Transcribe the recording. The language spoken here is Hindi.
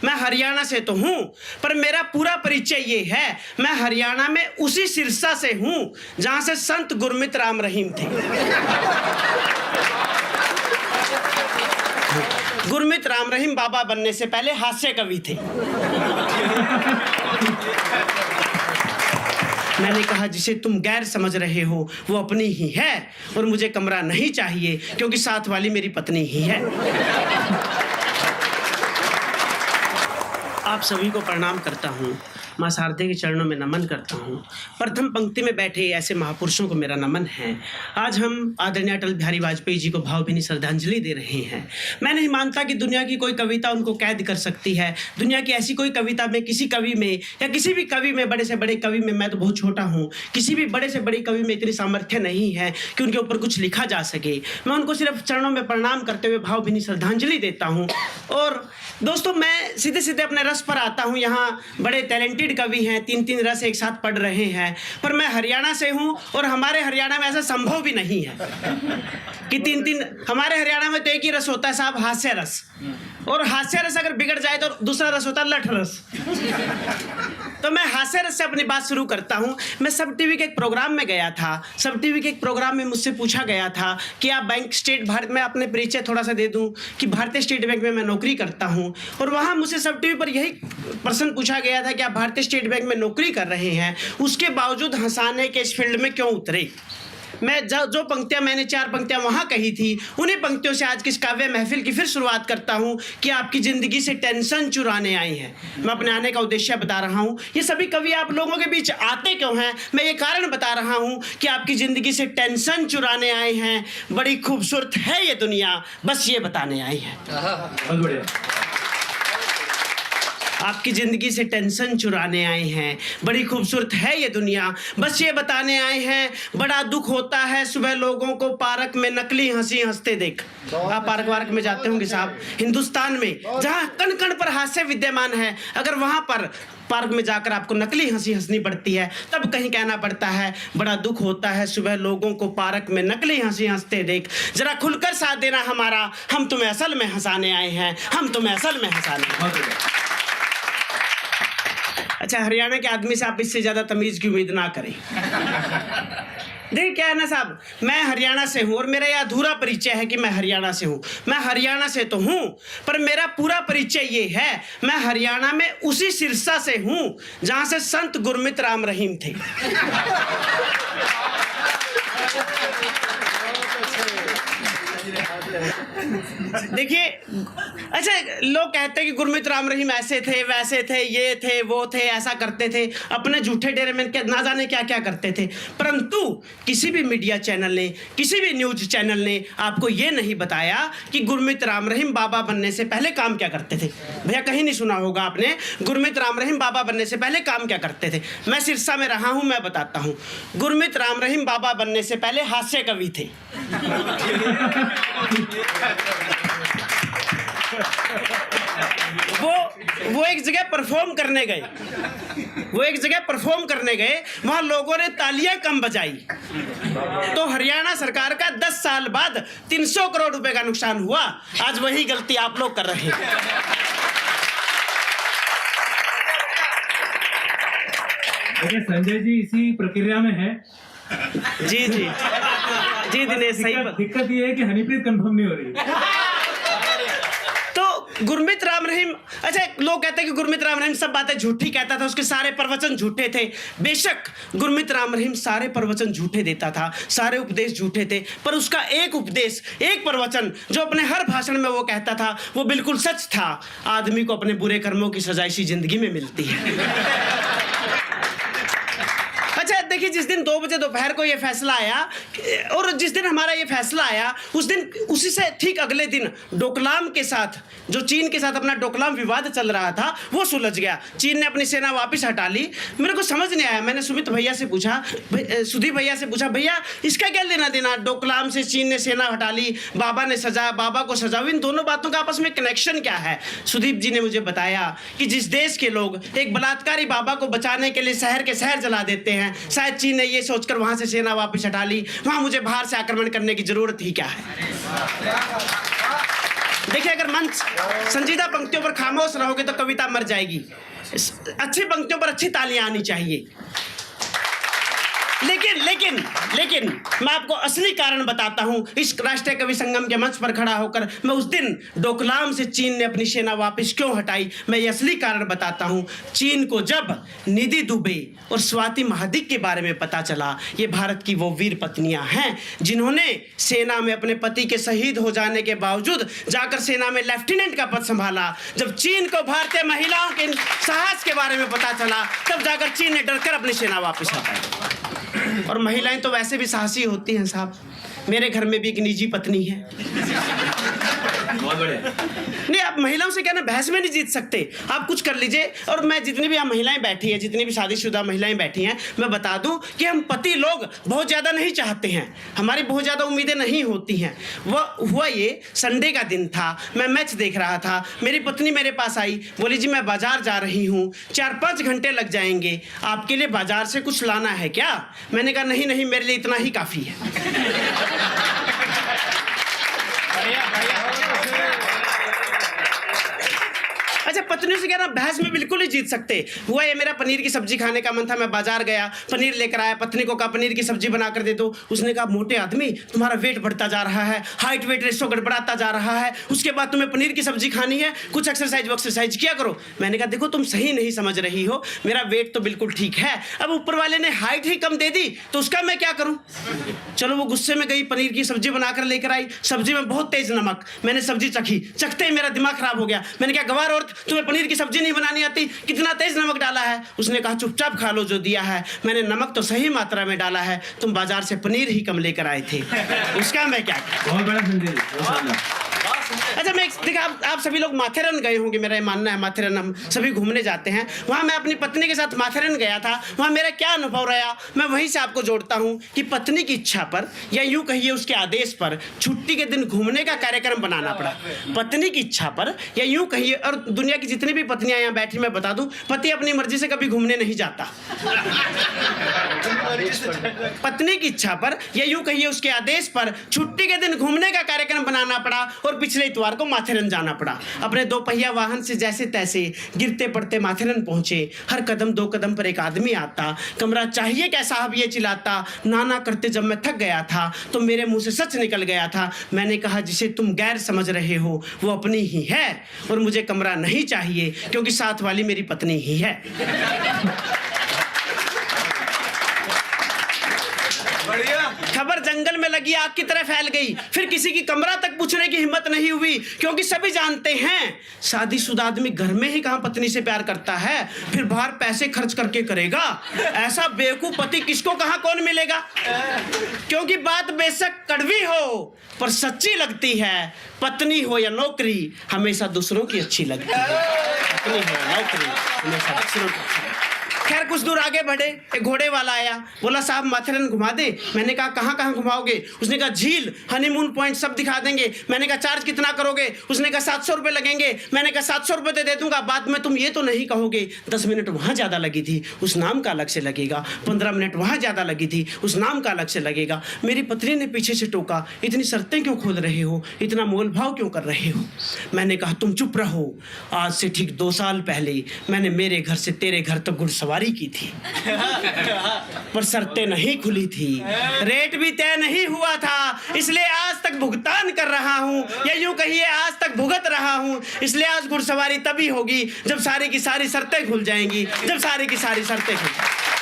मैं हरियाणा से तो हूं, पर मेरा पूरा परिचय ये है, मैं हरियाणा में उसी सिरसा से हूं जहां से संत गुरमित राम रहीम थे। गुरमित राम रहीम बाबा बनने से पहले हास्य कवि थे। मैंने कहा जिसे तुम गैर समझ रहे हो वो अपनी ही है, और मुझे कमरा नहीं चाहिए क्योंकि साथ वाली मेरी पत्नी ही है। आप सभी को प्रणाम करता हूँ, माँ शारदे के चरणों में नमन करता हूँ। प्रथम पंक्ति में बैठे ऐसे महापुरुषों को मेरा नमन है। आज हम आदरणीय अटल बिहारी वाजपेयी जी को भावभीनी श्रद्धांजलि दे रहे हैं। मैं नहीं मानता कि दुनिया की कोई कविता उनको कैद कर सकती है। दुनिया की ऐसी कोई कविता में, किसी कवि में या किसी भी कवि में, बड़े से बड़े कवि में, मैं तो बहुत छोटा हूँ, किसी भी बड़े से बड़ी कवि में इतनी सामर्थ्य नहीं है कि उनके ऊपर कुछ लिखा जा सके। मैं उनको सिर्फ चरणों में प्रणाम करते हुए भावभीनी श्रद्धांजलि देता हूँ। और दोस्तों, मैं सीधे सीधे अपने रस पर आता हूँ। यहाँ बड़े टैलेंटेड कवि हैं, तीन तीन रस एक साथ पढ़ रहे हैं, पर मैं हरियाणा से हूँ और हमारे हरियाणा में ऐसा संभव भी नहीं है कि तीन तीन। हमारे हरियाणा में तो एक ही रस होता है साहब, हास्य रस, और हास्य रस अगर बिगड़ जाए तो दूसरा रस होता है लठ रस। तो मैं हास्य रस से अपनी बात शुरू करता हूँ। मैं सब टीवी के एक प्रोग्राम में गया था। सब टीवी के एक प्रोग्राम में मुझसे पूछा गया था कि आप बैंक स्टेट भारत में, अपने परिचय थोड़ा सा दे दूं कि भारतीय स्टेट बैंक में मैं नौकरी करता हूँ। और वहाँ मुझसे सब टीवी पर यही प्रश्न पूछा गया था कि आप भारतीय स्टेट बैंक में नौकरी कर रहे हैं, उसके बावजूद हंसाने के इस फील्ड में क्यों उतरे। मैं जो पंक्तियां मैंने 4 पंक्तियां वहां कही थी, उन्हीं पंक्तियों से आज की इस काव्य महफिल की फिर शुरुआत करता हूं कि आपकी जिंदगी से टेंशन चुराने आई हैं। मैं अपने आने का उद्देश्य बता रहा हूं। ये सभी कवि आप लोगों के बीच आते क्यों हैं, मैं ये कारण बता रहा हूं कि आपकी जिंदगी से टेंशन चुराने आए हैं। बड़ी खूबसूरत है ये दुनिया, बस ये बताने आई है। बहुत बढ़िया। आपकी जिंदगी से टेंशन चुराने आए हैं। बड़ी खूबसूरत है ये दुनिया, बस ये बताने आए हैं। बड़ा दुख होता है सुबह लोगों को पार्क में नकली हंसी हंसते देख। आप पार्क वार्क में जाते होंगे साहब, हिंदुस्तान में जहाँ कण कण पर हास्य विद्यमान है, अगर वहाँ पर पार्क में जाकर आपको नकली हंसी हंसनी पड़ती है, तब कहीं कहना पड़ता है बड़ा दुख होता है सुबह लोगों को पार्क में नकली हंसी हंसते देख। जरा खुलकर साथ देना हमारा, हम तुम्हें असल में हंसाने आए हैं, हम तुम्हें असल में हंसाने। अच्छा, हरियाणा के आदमी से आप इससे ज्यादा तमीज की उम्मीद ना करें। देखिए क्या है ना साहब, मैं हरियाणा से हूँ और मेरा यह अधूरा परिचय है कि मैं हरियाणा से हूँ। मैं हरियाणा से तो हूँ, पर मेरा पूरा परिचय ये है, मैं हरियाणा में उसी सिरसा से हूँ जहां से संत गुरमित राम रहीम थे। देखिए, अच्छा, लोग कहते हैं कि गुरमित राम रहीम ऐसे थे, वैसे थे, ये थे, वो थे, ऐसा करते थे, अपने झूठे डेरे में ना जाने क्या क्या करते थे। परंतु किसी भी मीडिया चैनल ने, किसी भी न्यूज चैनल ने आपको ये नहीं बताया कि गुरमित राम रहीम बाबा बनने से पहले काम क्या करते थे। भैया कहीं नहीं सुना होगा आपने, गुरमित राम रहीम बाबा बनने से पहले काम क्या करते थे। मैं सिरसा में रहा हूं, मैं बताता हूं। गुरमित राम रहीम बाबा बनने से पहले हास्य कवि थे। वो एक जगह परफॉर्म करने गए, वहां लोगों ने तालियां कम बजाई, तो हरियाणा सरकार का 10 साल बाद 300 करोड़ रुपए का नुकसान हुआ। आज वही गलती आप लोग कर रहे हैं। देखिए, संजय जी इसी प्रक्रिया में है। जी दिनेश, सही बात। दिक्कत ये है कि हनीप्रीत कंफर्म नहीं हो रही। गुरमित राम रहीम, अच्छा, लोग कहते हैं कि गुरमित राम रहीम सब बातें झूठी कहता था, उसके सारे प्रवचन झूठे थे। बेशक गुरमित राम रहीम सारे प्रवचन झूठे देता था, सारे उपदेश झूठे थे, पर उसका एक उपदेश, एक प्रवचन जो अपने हर भाषण में वो कहता था, वो बिल्कुल सच था। आदमी को अपने बुरे कर्मों की सजा इसी जिंदगी में मिलती है। अच्छा, देखिए, जिस दिन 2 बजे दोपहर को ये फैसला आया, और जिस दिन हमारा ये फैसला आया, उस दिन, उसी से ठीक अगले दिन डोकलाम के साथ, जो चीन के साथ अपना डोकलाम विवाद चल रहा था, वो सुलझ गया। चीन ने अपनी सेना वापस हटा ली। मेरे को समझ नहीं आया। मैंने सुमित भैया से पूछा, सुधीर भैया से पूछा, भैया इसका क्या लेना देना, डोकलाम से चीन ने सेना हटा ली, बाबा ने सजा, बाबा को सजा, इन दोनों बातों का आपस में कनेक्शन क्या है। सुदीप जी ने मुझे बताया कि जिस देश के लोग एक बलात्कारी बाबा को बचाने के लिए शहर के शहर जला देते हैं, शायद चीन ने ये सोचकर वहां से सेना वापस हटा ली, वहां मुझे बाहर से आक्रमण करने की जरूरत ही क्या है। देखिए, अगर मन संजीदा पंक्तियों पर खामोश रहोगे तो कविता मर जाएगी। अच्छी पंक्तियों पर अच्छी तालियां आनी चाहिए। लेकिन मैं आपको असली कारण बताता हूं। इस राष्ट्रीय कवि संगम के मंच पर खड़ा होकर मैं उस दिन डोकलाम से चीन ने अपनी सेना वापस क्यों हटाई, मैं ये असली कारण बताता हूं। चीन को जब निधि दुबे और स्वाति महादिक के बारे में पता चला, ये भारत की वो वीर पत्नियां हैं जिन्होंने सेना में अपने पति के शहीद हो जाने के बावजूद जाकर सेना में लेफ्टिनेंट का पद संभाला। जब चीन को भारतीय महिलाओं के साहस के बारे में पता चला, तब जाकर चीन ने डरकर अपनी सेना वापस हटाई। और महिलाएं तो वैसे भी साहसी होती हैं साहब। मेरे घर में भी एक निजी पत्नी है। बहुत बढ़िया। नहीं, आप महिलाओं से क्या ना बहस में नहीं जीत सकते। आप कुछ कर लीजिए। और मैं जितनी भी यहाँ महिलाएं बैठी हैं, जितनी भी शादीशुदा महिलाएं बैठी हैं, मैं बता दूं कि हम पति लोग बहुत ज़्यादा नहीं चाहते हैं, हमारी बहुत ज़्यादा उम्मीदें नहीं होती हैं। वह हुआ ये, संडे का दिन था, मैं मैच देख रहा था। मेरी पत्नी मेरे पास आई, बोली जी मैं बाजार जा रही हूँ, 4-5 घंटे लग जाएंगे, आपके लिए बाजार से कुछ लाना है क्या? मैंने कहा नहीं, मेरे लिए इतना ही काफ़ी है। अच्छा, पत्नी से क्या ना बहस में बिल्कुल ही जीत सकते। हुआ ये, मेरा पनीर की सब्जी खाने का मन था, मैं बाजार गया, पनीर लेकर आया, पत्नी को कहा पनीर की सब्जी बना कर दे दो। उसने कहा मोटे आदमी तुम्हारा वेट बढ़ता जा रहा है, हाइट वेट रेशो गड़बड़ाता जा रहा है, उसके बाद तुम्हें पनीर की सब्जी खानी है, कुछ एक्सरसाइज किया करो। मैंने कहा देखो तुम सही नहीं समझ रही हो, मेरा वेट तो बिल्कुल ठीक है, अब ऊपर वाले ने हाइट ही कम दे दी तो उसका मैं क्या करूं। चलो, वो गुस्से में गई, पनीर की सब्जी बनाकर लेकर आई। सब्जी में बहुत तेज नमक। मैंने सब्जी चखते ही मेरा दिमाग खराब हो गया। मैंने कहा गवार औरत, तुम्हें पनीर की सब्जी नहीं बनानी आती, कितना तेज नमक डाला है। उसने कहा चुपचाप खा लो जो दिया है, मैंने नमक तो सही मात्रा में डाला है, तुम बाजार से पनीर ही कम लेकर आए थे, उसका मैं क्या करूं। बहुत बड़ा संजय जी। अच्छा, मैं देखा आप सभी लोग माथेरन गए होंगे, मेरा ये मानना है। माथेरन हम सभी घूमने जाते हैं। वहाँ मैं अपनी पत्नी के साथ माथेरन गया था। वहाँ मेरा क्या अनुभव रहा, मैं वहीं से आपको जोड़ता हूँ कि पत्नी की इच्छा पर या यूँ कहिए उसके आदेश पर छुट्टी के दिन घूमने का कार्यक्रम बनाना पड़ा। पत्नी की इच्छा पर या यूँ कहिए, और दुनिया की जितनी भी पत्नियाँ यहाँ बैठी मैं बता दूँ, पति अपनी मर्जी से कभी घूमने नहीं जाता। पत्नी की इच्छा पर या यूँ कहिए उसके आदेश पर छुट्टी के दिन घूमने का कार्यक्रम बनाना पड़ा और पिछले इतवार को माथेरन जाना पड़ा। अपने 2 पहिया वाहन से जैसे तैसे गिरते पड़ते माथेरन पहुंचे। हर कदम 2 कदम पर एक आदमी आता, कमरा चाहिए क्या साहब ये चिल्लाता। नाना करते जब मैं थक गया था तो मेरे मुंह से सच निकल गया था। मैंने कहा जिसे तुम गैर समझ रहे हो वो अपनी ही है, और मुझे कमरा नहीं चाहिए क्योंकि साथ वाली मेरी पत्नी ही है। खबर जंगल में लगी आग की तरह फैल गई। फिर किसी की कमरा तक पूछने की हिम्मत नहीं हुई, क्योंकि सभी जानते हैं शादीशुदा आदमी घर में ही कहां पत्नी से प्यार करता है, फिर बाहर पैसे खर्च करके करेगा। ऐसा बेवकूफ पति किसको कहां कौन मिलेगा। क्योंकि बात बेशक कड़वी हो पर सच्ची लगती है, पत्नी हो या नौकरी हमेशा दूसरों की अच्छी लगती है। पत्नी हो या नौकरी हमेशा दूसरों की अच्छी। खैर कुछ दूर आगे बढ़े, एक घोड़े वाला आया, बोला साहब माथेरन घुमा दे। मैंने कहा कहाँ कहाँ घुमाओगे। उसने कहा झील, हनीमून पॉइंट सब दिखा देंगे। मैंने कहा चार्ज कितना करोगे। उसने कहा 700 रुपये लगेंगे। मैंने कहा 700 रुपये दे दूंगा, बाद में तुम ये तो नहीं कहोगे 10 मिनट वहाँ ज़्यादा लगी थी उस नाम का अलग से लगेगा, 15 मिनट वहाँ ज़्यादा लगी थी उस नाम का अलग से लगेगा। मेरी पत्नी ने पीछे से टोका, इतनी शर्तें क्यों खोल रहे हो, इतना मोल भाव क्यों कर रहे हो। मैंने कहा तुम चुप रहो, आज से ठीक 2 साल पहले मैंने मेरे घर से तेरे घर तक घुड़सवारी की थी, पर शर्तें नहीं खुली थी, रेट भी तय नहीं हुआ था, इसलिए आज तक भुगतान कर रहा हूं, या यूं कहिए आज तक भुगत रहा हूं। इसलिए आज घुड़सवारी तभी होगी जब सारी की सारी शर्तें खुल जाएंगी, जब सारी की सारी शर्तें खुल जाएंगी।